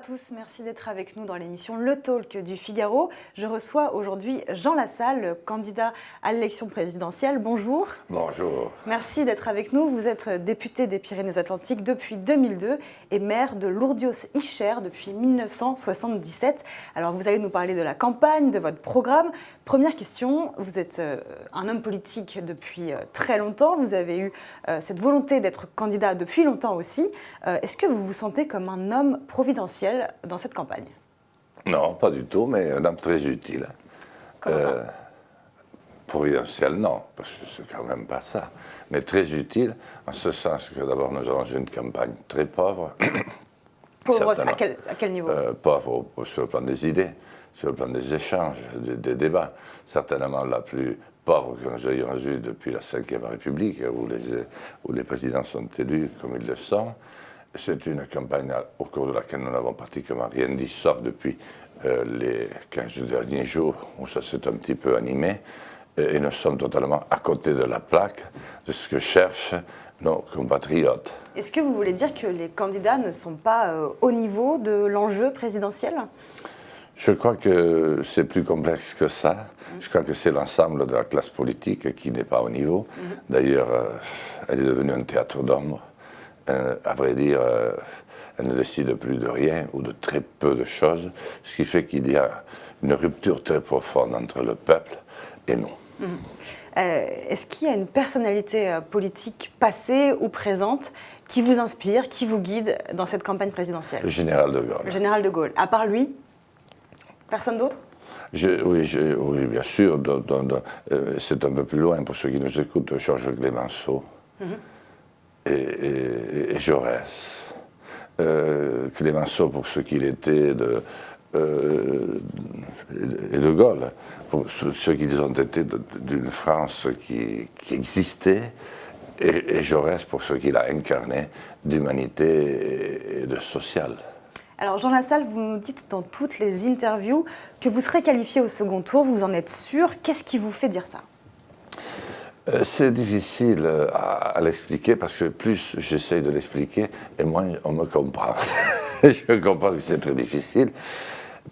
tous, merci d'être avec nous dans l'émission Le Talk du Figaro. Je reçois aujourd'hui Jean Lassalle, candidat à l'élection présidentielle. Bonjour. Bonjour. Merci d'être avec nous. Vous êtes député des Pyrénées-Atlantiques depuis 2002 et maire de Lourdios-Icher depuis 1977. Alors vous allez nous parler de la campagne, de votre programme. Première question, vous êtes un homme politique depuis très longtemps. Vous avez eu cette volonté d'être candidat depuis longtemps aussi. Est-ce que vous vous sentez comme un homme providentiel dans cette campagne? Non, pas du tout, mais un homme très utile. Comment ça? Providentiel, non, parce que c'est quand même pas ça. Mais très utile, en ce sens que d'abord nous avons une campagne très pauvre. Pauvre, à quel niveau? Pauvre sur le plan des idées, sur le plan des échanges, des débats. Certainement la plus pauvre que nous ayons eue depuis la Ve République, où les présidents sont élus comme ils le sont. C'est une campagne au cours de laquelle nous n'avons pratiquement rien dit, sauf depuis les 15 derniers jours où ça s'est un petit peu animé. Et nous sommes totalement à côté de la plaque de ce que cherchent nos compatriotes. Est-ce que vous voulez dire que les candidats ne sont pas au niveau de l'enjeu présidentiel? Je crois que c'est plus complexe que ça. Je crois que c'est l'ensemble de la classe politique qui n'est pas au niveau. D'ailleurs, elle est devenue un théâtre d'ombre. À vrai dire, elle ne décide plus de rien ou de très peu de choses, ce qui fait qu'il y a une rupture très profonde entre le peuple et nous. Est-ce qu'il y a une personnalité politique passée ou présente qui vous inspire, qui vous guide dans cette campagne présidentielle? Le général de Gaulle. Le général de Gaulle. À part lui, personne d'autre? Oui, bien sûr. C'est un peu plus loin pour ceux qui nous écoutent, Georges Clemenceau. Et Jaurès. Clemenceau pour ce qu'il était et de Gaulle pour ce qu'ils ont été d'une France qui existait, et Jaurès pour ce qu'il a incarné d'humanité et de social. Alors Jean Lassalle, vous nous dites dans toutes les interviews que vous serez qualifié au second tour, vous en êtes sûr. Qu'est-ce qui vous fait dire ça? C'est difficile à l'expliquer parce que plus j'essaye de l'expliquer et moins on me comprend. Je comprends que c'est très difficile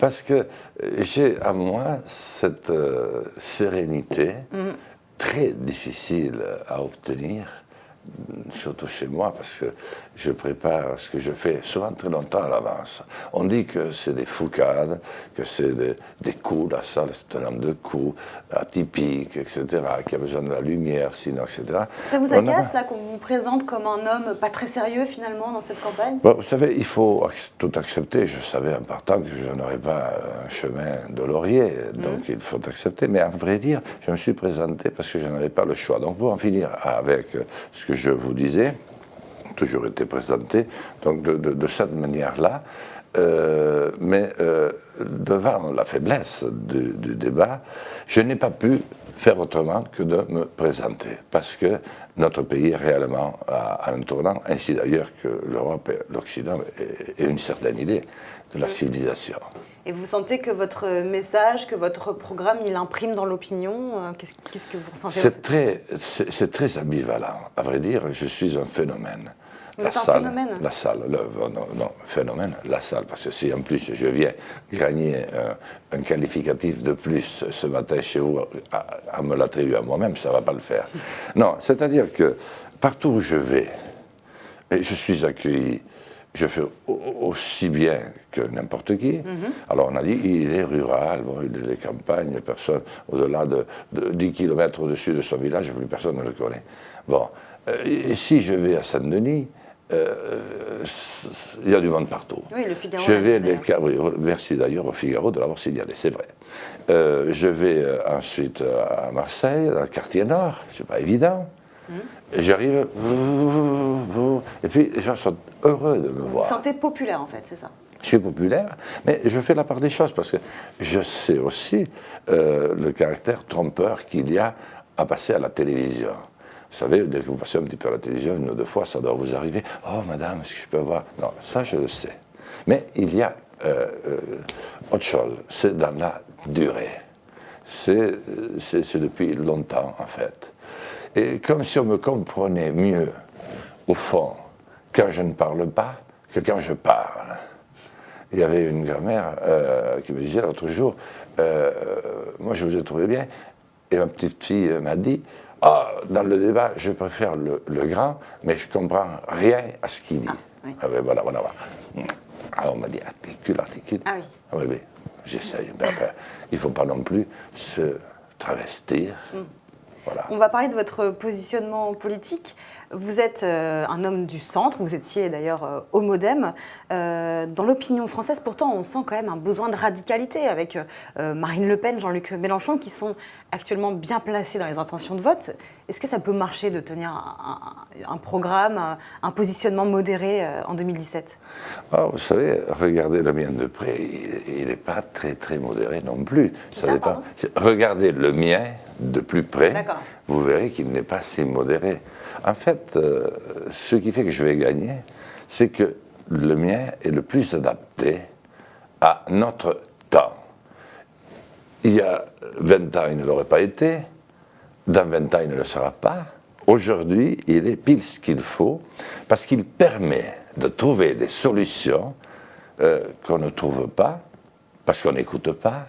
parce que j'ai à moi cette sérénité très difficile à obtenir, surtout chez moi, parce que je prépare ce que je fais souvent très longtemps à l'avance. On dit que c'est des foucades, que c'est des coups, la salle c'est un homme de coups, atypique, etc., qui a besoin de la lumière, sinon, etc. Ça vous agace, là, qu'on vous présente comme un homme pas très sérieux, finalement, dans cette campagne? Bon, vous savez, il faut tout accepter. Je savais en partant que je n'aurais pas un chemin de laurier, donc il faut accepter. Mais à vrai dire, je me suis présenté parce que je n'avais pas le choix. Donc pour en finir avec ce que je vous disais, toujours été présenté, donc de cette manière-là, mais devant la faiblesse du débat, je n'ai pas pu faire autrement que de me présenter, parce que notre pays est réellement à un tournant, ainsi d'ailleurs que l'Europe et l'Occident aient une certaine idée de la civilisation. Et vous sentez que votre message, que votre programme, il imprime dans l'opinion? Qu'est-ce que vous ressentez? C'est très ambivalent. À vrai dire, je suis un phénomène. Vous êtes un phénomène? La salle, non, phénomène, la salle, parce que si en plus je viens gagner un qualificatif de plus ce matin chez vous, à me l'attribuer à moi-même, ça ne va pas le faire. Non, c'est-à-dire que partout où je vais, et je suis accueilli, je fais aussi bien que n'importe qui. Alors on a dit, il est rural, bon, il est des campagnes, personne, au-delà de 10 km au-dessus de son village, plus personne ne le connaît. Bon, et si je vais à Saint-Denis, il y a du monde partout. Oui, le Figaro. Oui, merci d'ailleurs au Figaro de l'avoir signalé, c'est vrai. Je vais ensuite à Marseille, dans le quartier nord, c'est pas évident. Et j'arrive, et puis les gens sont heureux de me voir. Vous vous sentez populaire en fait, c'est ça? Je suis populaire, mais je fais la part des choses parce que je sais aussi le caractère trompeur qu'il y a à passer à la télévision. Vous savez, dès que vous passez un petit peu à la télévision, une ou deux fois, ça doit vous arriver. Oh, madame, est-ce que je peux avoir... Non, ça, je le sais. Mais il y a autre chose, c'est dans la durée. C'est depuis longtemps, en fait. Et comme si on me comprenait mieux, au fond, quand je ne parle pas, que quand je parle. il y avait une grand-mère qui me disait l'autre jour, moi je vous ai trouvé bien, et ma petite fille m'a dit, ah, dans le débat, je préfère le grand, mais je comprends rien à ce qu'il dit. Oui. Ah, ben, voilà. Alors on m'a dit, articule. Ah oui. Ah, oui, j'essaye. Ben, enfin, il ne faut pas non plus se travestir. Voilà. On va parler de votre positionnement politique. Vous êtes un homme du centre, vous étiez d'ailleurs au MoDem. Dans l'opinion française, pourtant, on sent quand même un besoin de radicalité avec Marine Le Pen, Jean-Luc Mélenchon, qui sont actuellement bien placés dans les intentions de vote. Est-ce que ça peut marcher de tenir un programme, un positionnement modéré en 2017 ? Oh, vous savez, regardez le mien de près, il n'est pas très modéré non plus. Ça dépend. Regardez le mien de plus près, D'accord. vous verrez qu'il n'est pas si modéré. En fait, ce qui fait que je vais gagner, c'est que le mien est le plus adapté à notre temps. Il y a 20 ans, il ne l'aurait pas été. Dans 20 ans, il ne le sera pas. Aujourd'hui, il est pile ce qu'il faut, parce qu'il permet de trouver des solutions qu'on ne trouve pas, parce qu'on n'écoute pas,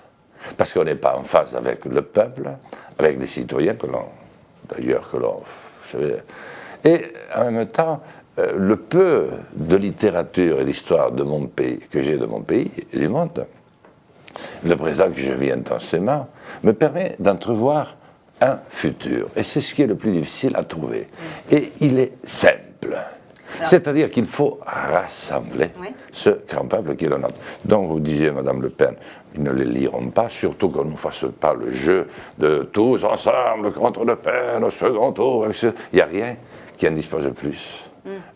parce qu'on n'est pas en phase avec le peuple, avec les citoyens que l'on, vous savez. Et en même temps, le peu de littérature et d'histoire de mon pays, que j'ai de mon pays et du monde, le présent que je vis intensément, me permet d'entrevoir un futur. Et c'est ce qui est le plus difficile à trouver. Et il est simple. C'est-à-dire qu'il faut rassembler ce grand peuple qui est le nôtre. Donc vous disiez, Madame Le Pen, ils ne les liront pas, surtout qu'on ne fasse pas le jeu de tous ensemble contre Le Pen au second tour. Il n'y a rien qui indispose plus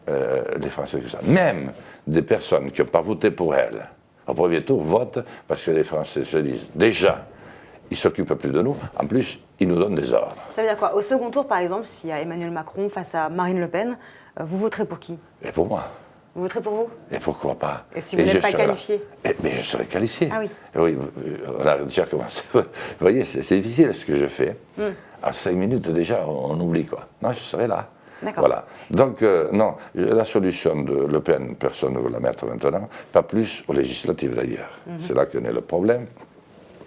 les Français que ça. Même des personnes qui n'ont pas voté pour elle, au premier tour, votent parce que les Français se disent, déjà, ils ne s'occupent plus de nous, en plus, ils nous donnent des ordres. Ça veut dire quoi? Au second tour, par exemple, s'il y a Emmanuel Macron face à Marine Le Pen, vous voterez pour qui? Et pour moi. Vous voterez pour vous? Et pourquoi pas? Et si vous n'êtes pas qualifié? Mais je serai qualifié. Ah oui. Oui, on a déjà commencé. Vous voyez, c'est difficile ce que je fais. À 5 minutes déjà, on oublie quoi. Non, je serai là. D'accord. Voilà. Donc, non, la solution de Le Pen, personne ne veut la mettre maintenant, pas plus aux législatives d'ailleurs. C'est là que naît le problème,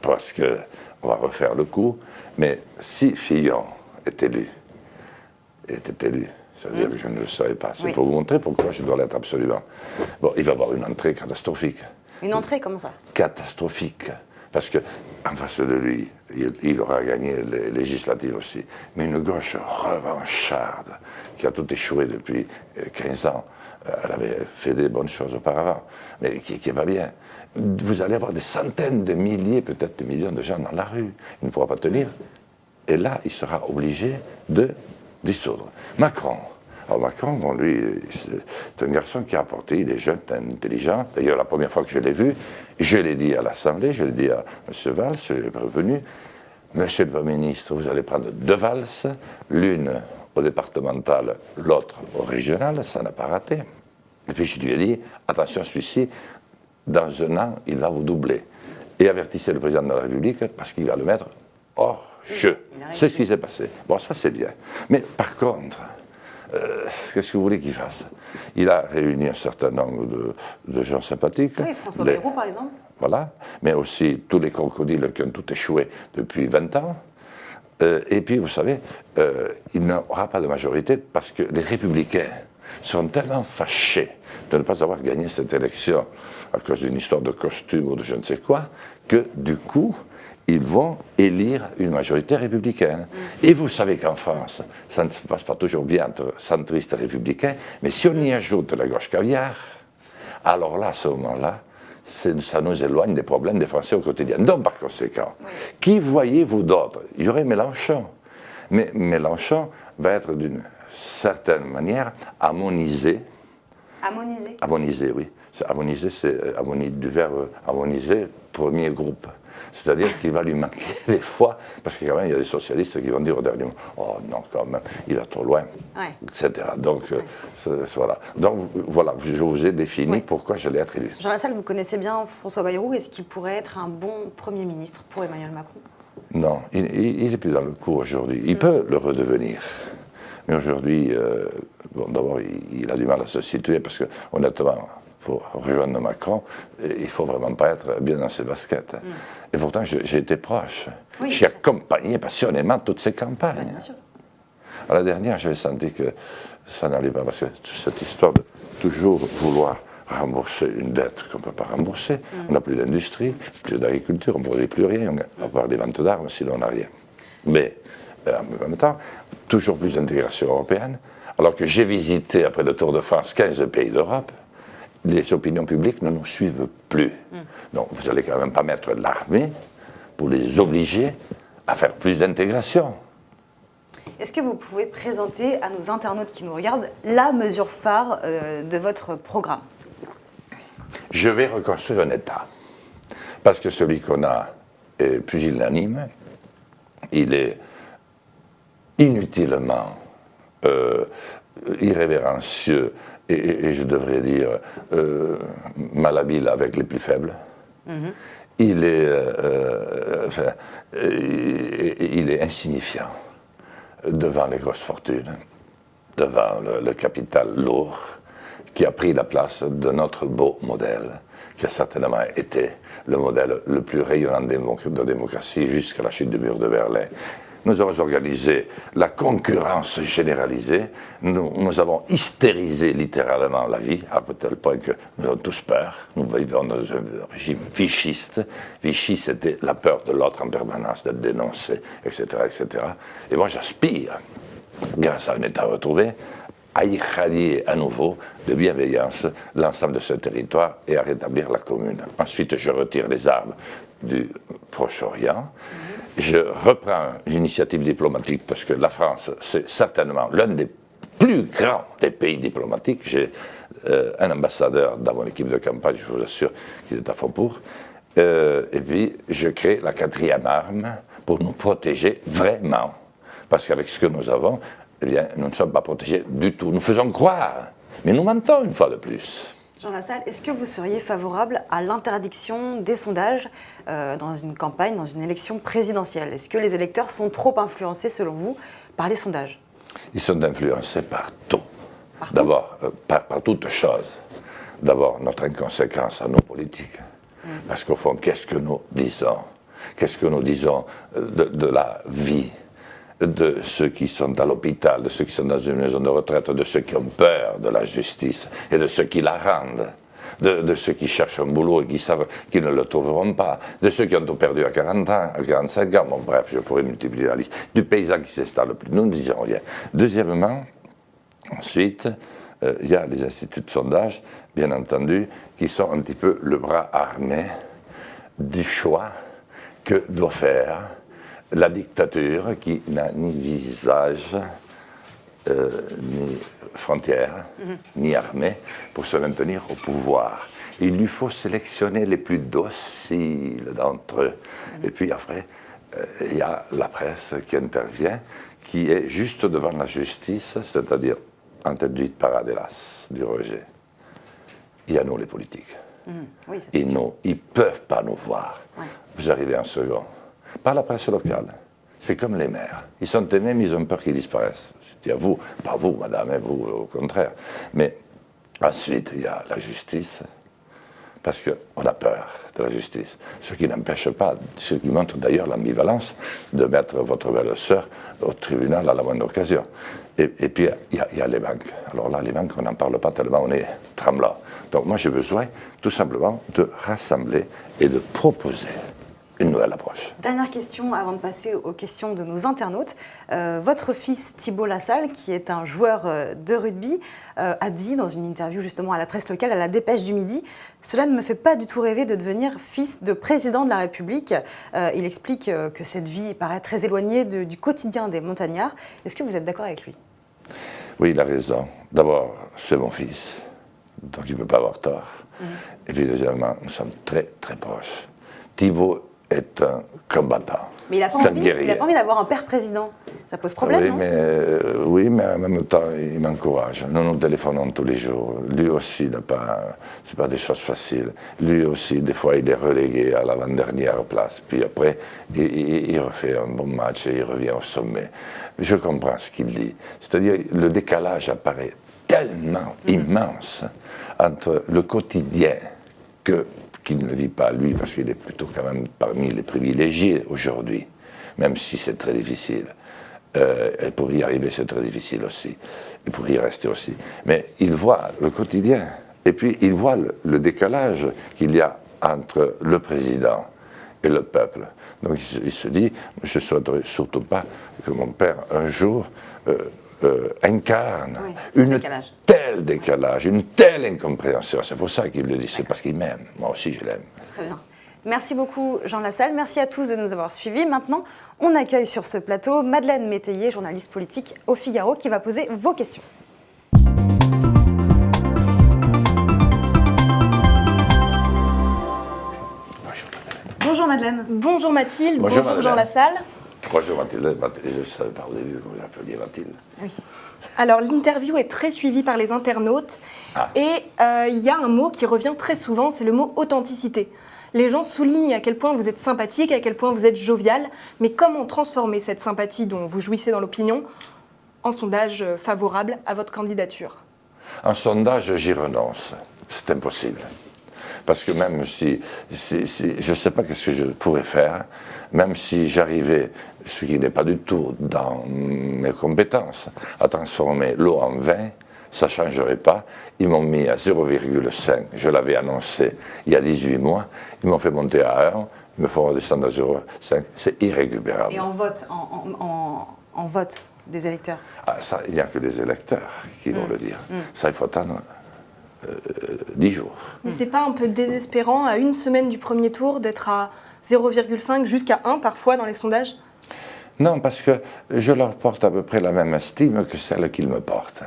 parce qu'on va refaire le coup. Mais si Fillon était élu, ça veut dire que je ne le savais pas. C'est pour vous montrer pourquoi je dois l'être absolument. Bon, il va avoir une entrée catastrophique. Une entrée, comment ça? Catastrophique. Parce qu'en face de lui, il aura gagné les législatives aussi. Mais une gauche revancharde, qui a tout échoué depuis 15 ans. Elle avait fait des bonnes choses auparavant, mais qui n'est pas bien. Vous allez avoir des centaines de milliers, peut-être des millions de gens dans la rue. Il ne pourra pas tenir. Et là, il sera obligé de dissoudre. Macron. Alors Macron, bon, lui, c'est un garçon qui a apporté, il est jeune, intelligent. D'ailleurs, la première fois que je l'ai vu, je l'ai dit à l'Assemblée, je l'ai dit à M. Valls, je l'ai prévenu, Monsieur le Premier ministre, vous allez prendre 2 valses, l'une au départemental, l'autre au régional, ça n'a pas raté. Et puis je lui ai dit, attention, celui-ci, dans 1 an, il va vous doubler. Et avertissez le président de la République, parce qu'il va le mettre hors jeu. C'est ce qui s'est passé. Bon, ça c'est bien. Mais par contre, qu'est-ce que vous voulez qu'il fasse? Il a réuni un certain nombre de gens sympathiques. Oui, François Bayrou, par exemple. Voilà, mais aussi tous les crocodiles qui ont tout échoué depuis 20 ans. Et puis, vous savez, il n'aura pas de majorité parce que les Républicains sont tellement fâchés de ne pas avoir gagné cette élection à cause d'une histoire de costume ou de je ne sais quoi, que du coup, ils vont élire une majorité républicaine. Et vous savez qu'en France, ça ne se passe pas toujours bien entre centristes et républicains, mais si on y ajoute la gauche caviar, alors là, à ce moment-là, ça nous éloigne des problèmes des Français au quotidien. Donc, par conséquent, qui voyez-vous d'autre? Il y aurait Mélenchon. Mais Mélenchon va être d'une certaine manière harmonisé. Harmonisé? Harmonisé, oui. Harmoniser, c'est du verbe harmoniser, premier groupe. C'est-à-dire qu'il va lui manquer des fois, parce que quand même, il y a des socialistes qui vont dire au dernier moment, oh non, quand même, il va trop loin, etc. Donc, voilà. Donc, voilà, je vous ai défini pourquoi j'allais être élu. Jean Lassalle, vous connaissez bien François Bayrou. Est-ce qu'il pourrait être un bon Premier ministre pour Emmanuel Macron? Non, il n'est plus dans le coup aujourd'hui. Il peut le redevenir. Mais aujourd'hui, bon, d'abord, il a du mal à se situer, parce que, honnêtement, pour rejoindre Macron, il ne faut vraiment pas être bien dans ses baskets. Et pourtant, j'ai été proche. Oui. J'ai accompagné passionnément toutes ces campagnes. Bien sûr. À la dernière, j'avais senti que ça n'allait pas, parce que cette histoire de toujours vouloir rembourser une dette qu'on ne peut pas rembourser, on n'a plus d'industrie, plus d'agriculture, on ne produit plus rien, à part des ventes d'armes, sinon on n'a rien. Mais en même temps, toujours plus d'intégration européenne, alors que j'ai visité, après le Tour de France, 15 pays d'Europe, les opinions publiques ne nous suivent plus. Donc vous n'allez quand même pas mettre l'armée pour les obliger à faire plus d'intégration. Est-ce que vous pouvez présenter à nos internautes qui nous regardent la mesure phare de votre programme? Je vais reconstruire un État. Parce que celui qu'on a est pusillanime, il est inutilement irrévérencieux et je devrais dire malhabile avec les plus faibles. Il est insignifiant devant les grosses fortunes, devant le capital lourd qui a pris la place de notre beau modèle, qui a certainement été le modèle le plus rayonnant de démocratie jusqu'à la chute du mur de Berlin. Nous avons organisé la concurrence généralisée, nous avons hystérisé littéralement la vie, à tel point que nous avons tous peur. Nous vivons dans un régime vichiste. Vichy, c'était la peur de l'autre en permanence, d'être dénoncé, etc., etc. Et moi, j'aspire, grâce à un État retrouvé, à irradier à nouveau de bienveillance l'ensemble de ce territoire et à rétablir la commune. Ensuite, je retire les armes du Proche-Orient. Je reprends l'initiative diplomatique parce que la France, c'est certainement l'un des plus grands des pays diplomatiques. J'ai un ambassadeur dans mon équipe de campagne, je vous assure qu'il est à fond pour. Et puis, je crée la 4e arme pour nous protéger vraiment. Parce qu'avec ce que nous avons, eh bien, nous ne sommes pas protégés du tout. Nous faisons croire, mais nous mentons une fois de plus. Jean Lassalle, est-ce que vous seriez favorable à l'interdiction des sondages dans une campagne, dans une élection présidentielle? Est-ce que les électeurs sont trop influencés, selon vous, par les sondages? Ils sont influencés par tout. D'abord, par toute chose. D'abord, notre inconséquence à nos politiques. Parce qu'au fond, qu'est-ce que nous disons? Qu'est-ce que nous disons de la vie de ceux qui sont à l'hôpital, de ceux qui sont dans une maison de retraite, de ceux qui ont peur de la justice et de ceux qui la rendent, de ceux qui cherchent un boulot et qui savent qu'ils ne le trouveront pas, de ceux qui ont tout perdu à 40 ans, à 45 ans, bon bref, je pourrais multiplier la liste, du paysan qui s'installe plus. Nous ne disons rien. Deuxièmement, ensuite, il y a les instituts de sondage, bien entendu, qui sont un petit peu le bras armé du choix que doit faire la dictature qui n'a ni visage, ni frontières, ni armée pour se maintenir au pouvoir. Il lui faut sélectionner les plus dociles d'entre eux. Et puis après, il y a la presse qui intervient, qui est juste devant la justice, c'est-à-dire introduite par Adélas du rejet. Il y a nous les politiques. Oui, et nous, ils ne peuvent pas nous voir. Ouais. Vous arrivez en second. Par la presse locale. C'est comme les maires. Ils sont aimés, mais ils ont peur qu'ils disparaissent. Je dis à vous, pas vous, madame, et vous, au contraire. Mais ensuite, il y a la justice, parce qu'on a peur de la justice. Ce qui n'empêche pas, ce qui montre d'ailleurs l'ambivalence de mettre votre belle-sœur au tribunal à la moindre occasion. Et puis, il y a les banques. Alors là, les banques, on n'en parle pas tellement, on est tremblant. Donc moi, j'ai besoin, tout simplement, de rassembler et de proposer une nouvelle approche. Dernière question avant de passer aux questions de nos internautes. Votre fils Thibault Lassalle, qui est un joueur de rugby, a dit dans une interview justement à la presse locale, à la Dépêche du Midi, « Cela ne me fait pas du tout rêver de devenir fils de président de la République ». Il explique que cette vie paraît très éloignée du quotidien des montagnards. Est-ce que vous êtes d'accord avec lui? Oui, il a raison. D'abord, c'est mon fils, donc il ne peut pas avoir tort. Et puis deuxièmement, nous sommes très très proches. Thibault est un combattant. Mais il n'a pas envie d'avoir un père président. Ça pose problème, oui, non? Oui, mais en même temps, il m'encourage. Nous nous téléphonons tous les jours. Lui aussi, c'est pas des choses faciles. Lui aussi, des fois, il est relégué à l'avant-dernière place. Puis après, il refait un bon match et il revient au sommet. Je comprends ce qu'il dit. C'est-à-dire, le décalage apparaît tellement immense entre le quotidien qu'il ne vit pas lui, parce qu'il est plutôt quand même parmi les privilégiés aujourd'hui, même si c'est très difficile. Et pour y arriver, c'est très difficile aussi. Et pour y rester aussi. Mais il voit le quotidien. Et puis, il voit le décalage qu'il y a entre le président et le peuple. Donc, il se dit, je ne souhaiterais surtout pas que mon père, un jour, incarne tel décalage, une telle incompréhension. C'est pour ça qu'il le dit, c'est parce qu'il m'aime. Moi aussi, je l'aime. Très bien. Merci beaucoup Jean Lassalle, merci à tous de nous avoir suivis. Maintenant, on accueille sur ce plateau Madeleine Métayer, journaliste politique au Figaro, qui va poser vos questions. Bonjour Madeleine. Bonjour Mathilde, bonjour Jean Lassalle. Bonjour Mathilde, je ne savais pas au début que vous appeliez Mathilde. Oui. Alors l'interview est très suivie par les internautes et il y a un mot qui revient très souvent, c'est le mot authenticité. Les gens soulignent à quel point vous êtes sympathique, à quel point vous êtes jovial, mais comment transformer cette sympathie dont vous jouissez dans l'opinion en sondage favorable à votre candidature? En sondage, j'y renonce. C'est impossible. Parce que même si je ne sais pas ce que je pourrais faire, même si j'arrivais, ce qui n'est pas du tout dans mes compétences, à transformer l'eau en vin, ça ne changerait pas. Ils m'ont mis à 0,5, je l'avais annoncé il y a 18 mois, ils m'ont fait monter à 1, ils me font redescendre à 0,5, c'est irrécupérable. Et en vote, en vote des électeurs? Ça, il n'y a que des électeurs qui vont le dire. Ça, il faut attendre 10 jours. Mais c'est pas un peu désespérant, à une semaine du premier tour, d'être à 0,5 jusqu'à 1 parfois dans les sondages? Non, parce que je leur porte à peu près la même estime que celle qu'ils me portent.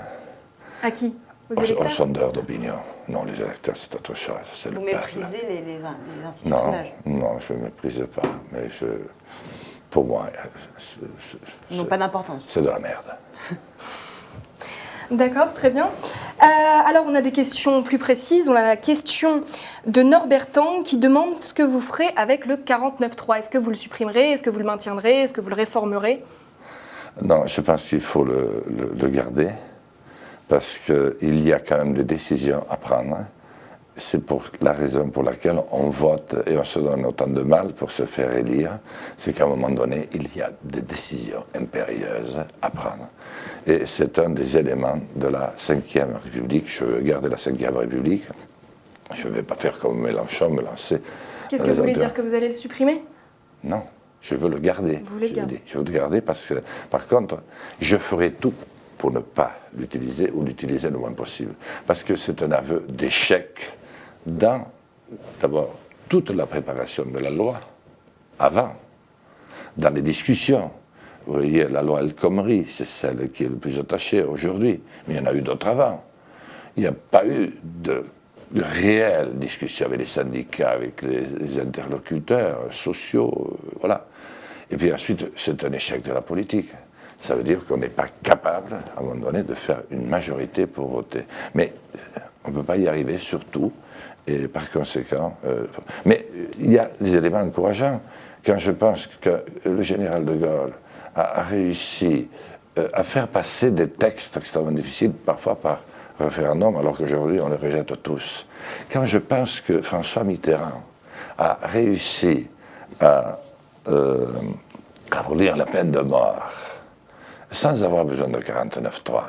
À qui? Aux électeurs? Aux sondeurs d'opinion. Non, les électeurs, c'est autre chose. C'est Vous méprisez les instituts de sondage? Non, je ne méprise pas. Mais pour moi, ils n'ont pas d'importance. C'est de la merde. D'accord, très bien. Alors, on a des questions plus précises. On a la question de Norbert Tang qui demande ce que vous ferez avec le 49.3. Est-ce que vous le supprimerez? Est-ce que vous le maintiendrez? Est-ce que vous le réformerez? Non, je pense qu'il faut le garder parce qu'il y a quand même des décisions à prendre. C'est pour la raison pour laquelle on vote et on se donne autant de mal pour se faire élire. C'est qu'à un moment donné, il y a des décisions impérieuses à prendre. Et c'est un des éléments de la Ve République. Je veux garder la Ve République. Je ne vais pas faire comme Mélenchon, me lancer. Qu'est-ce que vous voulez dire? Que vous allez le supprimer? Non, je veux le garder. Vous voulez le garder? Je veux le garder parce que, par contre, je ferai tout pour ne pas l'utiliser ou l'utiliser le moins possible. Parce que c'est un aveu d'échec dans, d'abord, toute la préparation de la loi, avant, dans les discussions. Vous voyez, la loi El Khomri, c'est celle qui est le plus attachée aujourd'hui, mais il y en a eu d'autres avant. Il n'y a pas eu de réelle discussion avec les syndicats, avec les interlocuteurs sociaux, voilà. Et puis ensuite, c'est un échec de la politique. Ça veut dire qu'on n'est pas capable, à un moment donné, de faire une majorité pour voter. Mais on ne peut pas y arriver, surtout, et par conséquent... mais il y a des éléments encourageants. Quand je pense que le général de Gaulle a réussi à faire passer des textes extrêmement difficiles, parfois par référendum, alors qu'aujourd'hui on les rejette tous. Quand je pense que François Mitterrand a réussi à abolir la peine de mort sans avoir besoin de 49.3,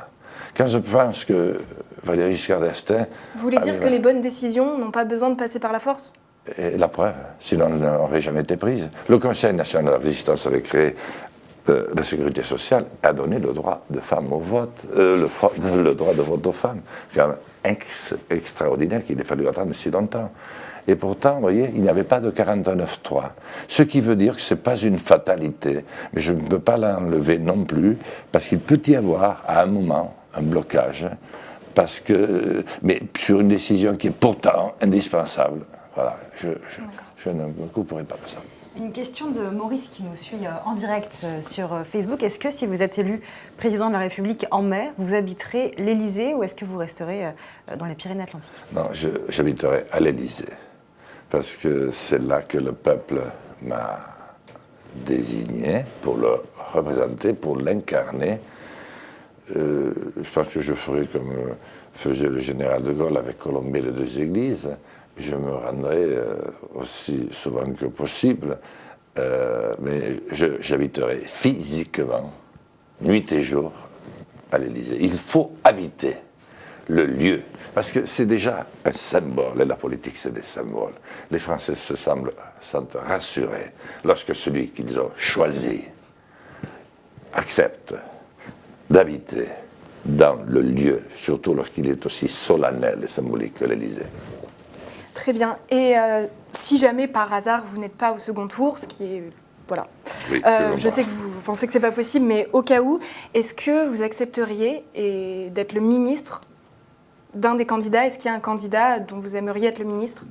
quand je pense que Valéry Giscard d'Estaing... Vous voulez dire que les bonnes décisions n'ont pas besoin de passer par la force? Et la preuve, sinon elles n'auraient jamais été prises. Le Conseil national de la résistance avait créé la sécurité sociale, a donné le droit de femme au vote, le droit de vote aux femmes. C'est quand même extraordinaire qu'il ait fallu attendre si longtemps. Et pourtant, vous voyez, il n'y avait pas de 49.3. Ce qui veut dire que ce n'est pas une fatalité, mais je ne peux pas l'enlever non plus, parce qu'il peut y avoir, à un moment, un blocage, mais sur une décision qui est pourtant indispensable. Voilà, je ne me couperai pas de ça. Une question de Maurice qui nous suit en direct sur Facebook. Est-ce que si vous êtes élu président de la République en mai, vous habiterez l'Élysée ou est-ce que vous resterez dans les Pyrénées-Atlantiques? Non, j'habiterai à l'Élysée, parce que c'est là que le peuple m'a désigné pour le représenter, pour l'incarner. je pense que je ferai comme faisait le général de Gaulle avec Colombey les deux églises. Je me rendrai aussi souvent que possible, mais j'habiterai physiquement, nuit et jour, à l'Élysée. Il faut habiter le lieu, parce que c'est déjà un symbole, et la politique c'est des symboles. Les Français se sentent rassurés lorsque celui qu'ils ont choisi accepte d'habiter dans le lieu, surtout lorsqu'il est aussi solennel et symbolique que l'Élysée. Très bien. Et si jamais par hasard vous n'êtes pas au second tour, ce qui est... Voilà. Oui, je sais que vous pensez que ce n'est pas possible, mais au cas où, est-ce que vous accepteriez d'être le ministre d'un des candidats? Est-ce qu'il y a un candidat dont vous aimeriez être le ministre?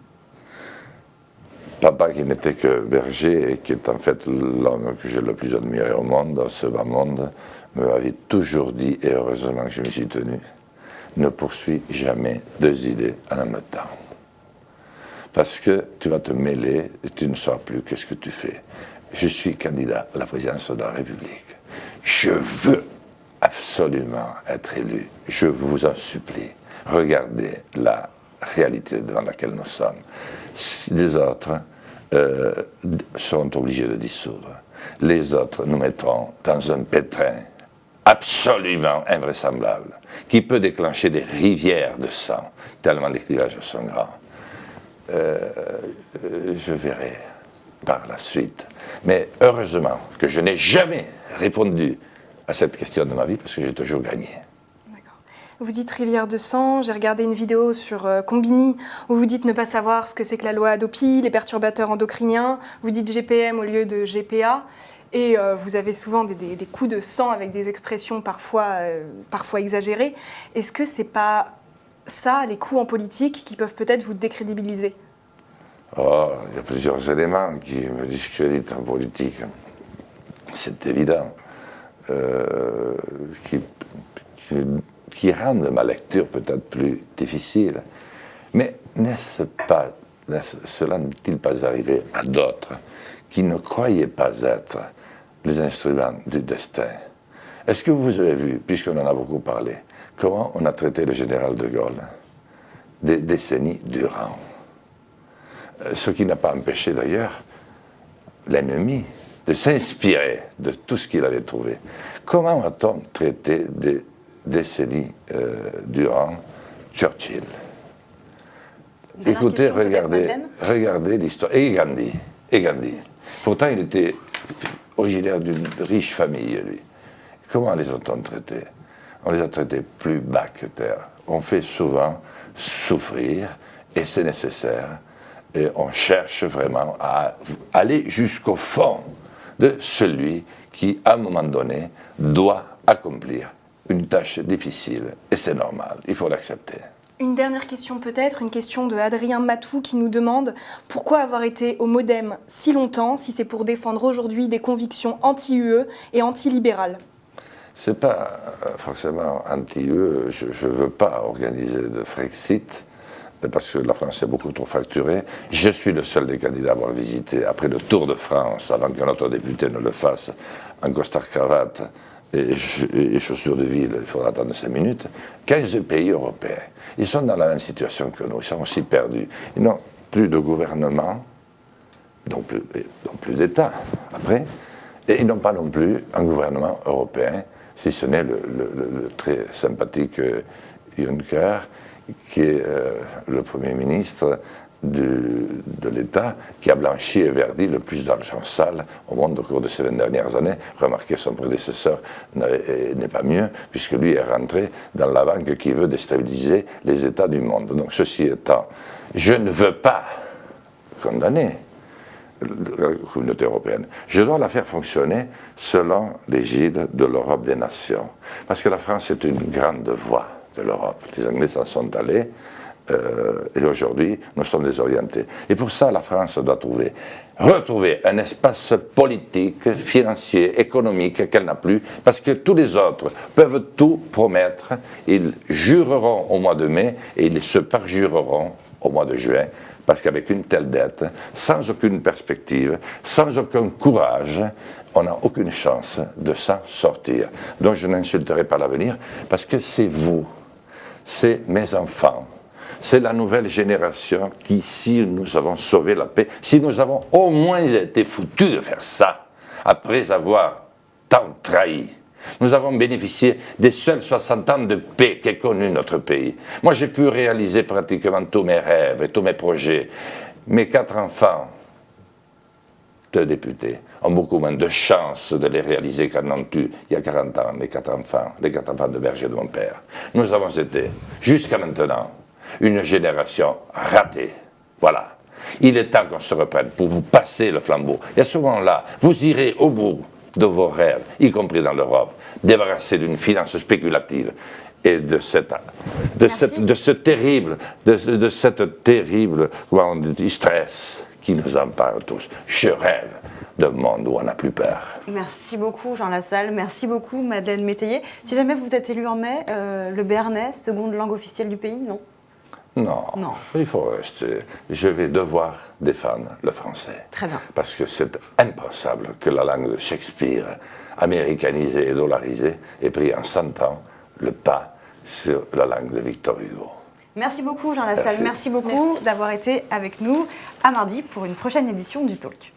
Papa, qui n'était que berger et qui est en fait l'homme que j'ai le plus admiré au monde, dans ce bas monde, me avait toujours dit, et heureusement que je m'y suis tenu, ne poursuis jamais deux idées en même temps. Parce que tu vas te mêler et tu ne sauras plus qu'est-ce que tu fais. Je suis candidat à la présidence de la République. Je veux absolument être élu. Je vous en supplie. Regardez la réalité devant laquelle nous sommes. Les autres seront obligés de dissoudre. Les autres nous mettront dans un pétrin absolument invraisemblable, qui peut déclencher des rivières de sang, tellement les clivages sont grands. Je verrai par la suite. Mais heureusement que je n'ai jamais répondu à cette question de ma vie, parce que j'ai toujours gagné. D'accord. Vous dites rivière de sang, j'ai regardé une vidéo sur Combini, où vous dites ne pas savoir ce que c'est que la loi Hadopi, les perturbateurs endocriniens, vous dites GPM au lieu de GPA, et vous avez souvent des coups de sang avec des expressions parfois exagérées. Est-ce que c'est pas ça, les coups en politique, qui peuvent peut-être vous décrédibiliser? Oh, il y a plusieurs éléments qui me discréditent en politique. C'est évident. Qui rendent ma lecture peut-être plus difficile. Mais cela n'est-il pas arrivé à d'autres qui ne croyaient pas être les instruments du destin? Est-ce que vous avez vu, puisqu'on en a beaucoup parlé, comment on a traité le général de Gaulle des décennies durant? Ce qui n'a pas empêché d'ailleurs l'ennemi de s'inspirer de tout ce qu'il avait trouvé. Comment a-t-on traité des décennies durant Churchill? Écoutez, regardez l'histoire. Et Gandhi. Pourtant, il était originaire d'une riche famille, lui. Comment les a-t-on traités? On les a traités plus bas que terre. On fait souvent souffrir, et c'est nécessaire. Et on cherche vraiment à aller jusqu'au fond de celui qui, à un moment donné, doit accomplir une tâche difficile. Et c'est normal, il faut l'accepter. Une dernière question peut-être, une question de Adrien Matou qui nous demande pourquoi avoir été au MoDem si longtemps si c'est pour défendre aujourd'hui des convictions anti-UE et anti-libérales? C'est pas forcément anti-UE, je ne veux pas organiser de Frexit, parce que la France est beaucoup trop fracturée. Je suis le seul des candidats à avoir visité, après le Tour de France, avant qu'un autre député ne le fasse, en costard-cravate et chaussures de ville, il faudra attendre 5 minutes, 15 pays européens. Ils sont dans la même situation que nous, ils sont aussi perdus. Ils n'ont plus de gouvernement, donc plus d'État, après, et ils n'ont pas non plus un gouvernement européen, si ce n'est le très sympathique Juncker, qui est le Premier ministre de l'État, qui a blanchi et verdi le plus d'argent sale au monde au cours de ces 20 dernières années. Remarquez, son prédécesseur n'est pas mieux, puisque lui est rentré dans la banque qui veut déstabiliser les États du monde. Donc, ceci étant, je ne veux pas condamner la communauté européenne. Je dois la faire fonctionner selon l'égide de l'Europe des nations. Parce que la France est une grande voix de l'Europe. Les Anglais s'en sont allés, Et aujourd'hui, nous sommes désorientés. Et pour ça, la France doit retrouver un espace politique, financier, économique qu'elle n'a plus, parce que tous les autres peuvent tout promettre. Ils jureront au mois de mai et ils se perjureront au mois de juin, parce qu'avec une telle dette, sans aucune perspective, sans aucun courage, on n'a aucune chance de s'en sortir. Donc je n'insulterai pas l'avenir, parce que c'est vous, c'est mes enfants, c'est la nouvelle génération qui, si nous avons sauvé la paix, si nous avons au moins été foutus de faire ça, après avoir tant trahi, nous avons bénéficié des seuls 60 ans de paix qu'ait connu notre pays. Moi, j'ai pu réaliser pratiquement tous mes rêves et tous mes projets. Mes 4 enfants, 2 députés, ont beaucoup moins de chances de les réaliser qu'en ont eu il y a 40 ans, les 4 enfants de berger de mon père. Nous avons été, jusqu'à maintenant, une génération ratée. Voilà. Il est temps qu'on se reprenne pour vous passer le flambeau. Et à ce moment-là, vous irez au bout de vos rêves, y compris dans l'Europe, débarrassés d'une finance spéculative et de ce terrible comment on dit, stress qui nous empare tous. Je rêve d'un monde où on n'a plus peur. Merci beaucoup Jean Lassalle, merci beaucoup Madeleine Métayer. Si jamais vous êtes élu en mai, le béarnais, seconde langue officielle du pays, non? Non, il faut rester. Je vais devoir défendre le français. Très bien. Parce que c'est impensable que la langue de Shakespeare, américanisée et dollarisée, ait pris en 100 ans le pas sur la langue de Victor Hugo. Merci beaucoup Jean Lassalle, merci beaucoup d'avoir été avec nous. À mardi pour une prochaine édition du Talk.